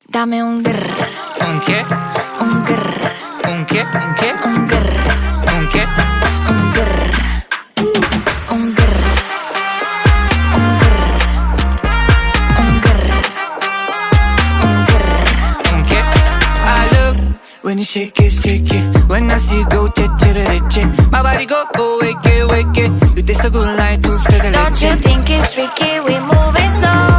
Dame un grr. ¿Un qué? Un grr. ¿Un qué? ¿Un qué? Un grr. ¿Un qué? Un grr. Un grr. Un grr. Un grr. Un grr. ¿Un qué? I look when you shake it. When I see you go, che. My body go, wake it. You taste so good like dulce de leche. Don't you think it's tricky? We moving slow.